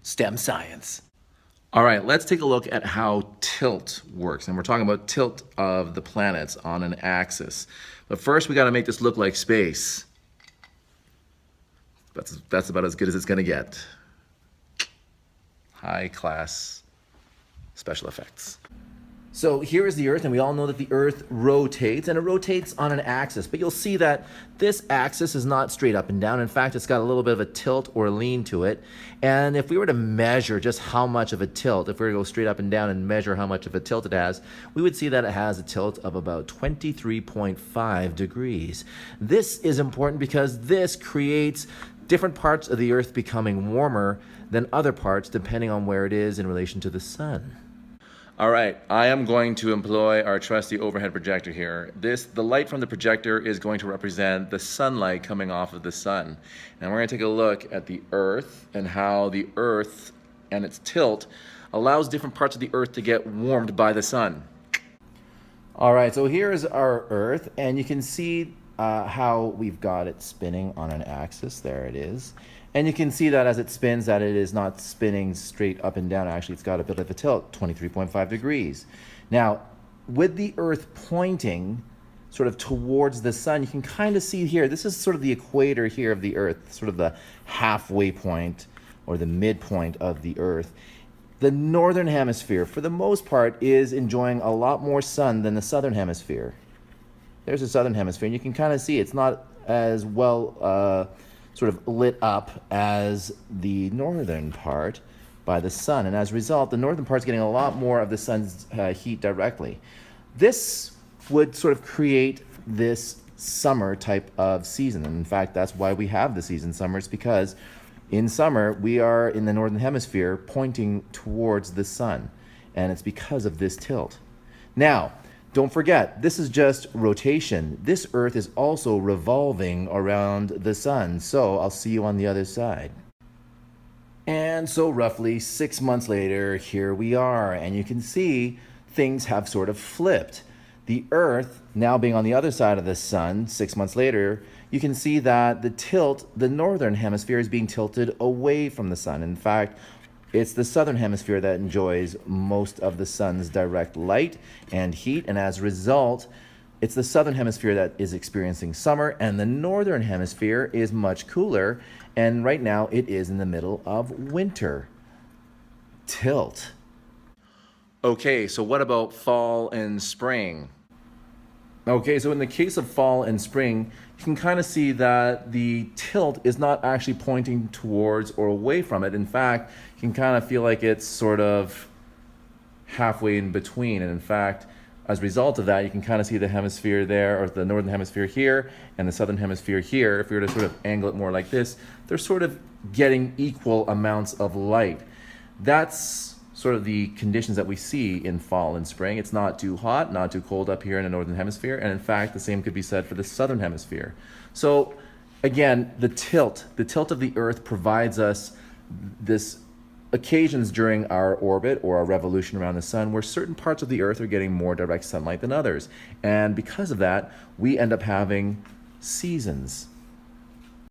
STEM science. All right, let's take a look at how tilt works. And we're talking about tilt of the planets on an axis. But first, we got to make this look like space. That's about as good as it's going to get. High class special effects. So here is the Earth, and we all know that the Earth rotates, and it rotates on an axis. But you'll see that this axis is not straight up and down. In fact, it's got a little bit of a tilt or a lean to it. And if we were to measure just how much of a tilt, if we were to go straight up and down and measure how much of a tilt it has, we would see that it has a tilt of about 23.5 degrees. This is important because this creates different parts of the Earth becoming warmer than other parts depending on where it is in relation to the sun. All right, I am going to employ our trusty overhead projector here. The light from the projector is going to represent the sunlight coming off of the sun. And we're going to take a look at the Earth and how the Earth and its tilt allows different parts of the Earth to get warmed by the sun. All right, so here's our Earth, and you can see how we've got it spinning on an axis. There it is. And you can see that as it spins that it is not spinning straight up and down. Actually, it's got a bit of a tilt, 23.5 degrees. Now, with the Earth pointing sort of towards the sun, you can kind of see here, this is sort of the equator here of the Earth, sort of the halfway point or the midpoint of the Earth. The northern hemisphere, for the most part, is enjoying a lot more sun than the southern hemisphere. There's the southern hemisphere, and you can kind of see it's not as well sort of lit up as the northern part by the sun. And as a result, the northern part's getting a lot more of the sun's heat directly. This would sort of create this summer type of season. And in fact, that's why we have the season summer. It's because in summer, we are in the northern hemisphere pointing towards the sun. And it's because of this tilt. Now, don't forget, this is just rotation. This Earth is also revolving around the sun. So I'll see you on the other side. And so roughly 6 months later, here we are. And you can see things have sort of flipped. The Earth, now being on the other side of the sun, 6 months later, you can see that the northern hemisphere is being tilted away from the sun. In fact, it's the southern hemisphere that enjoys most of the sun's direct light and heat, and as a result, it's the southern hemisphere that is experiencing summer, and the northern hemisphere is much cooler, and right now it is in the middle of winter. Tilt. Okay, so what about fall and spring? Okay, so in the case of fall and spring, you can kind of see that the tilt is not actually pointing towards or away from it. In fact, you can kind of feel like it's sort of halfway in between. And in fact, as a result of that, you can kind of see the hemisphere there, or the northern hemisphere here, and the southern hemisphere here. If we were to sort of angle it more like this, they're sort of getting equal amounts of light. That's sort of the conditions that we see in fall and spring. It's not too hot, not too cold up here in the northern hemisphere, and in fact, the same could be said for the southern hemisphere. So again, the tilt of the Earth provides us this occasions during our orbit or our revolution around the sun where certain parts of the Earth are getting more direct sunlight than others. And because of that, we end up having seasons.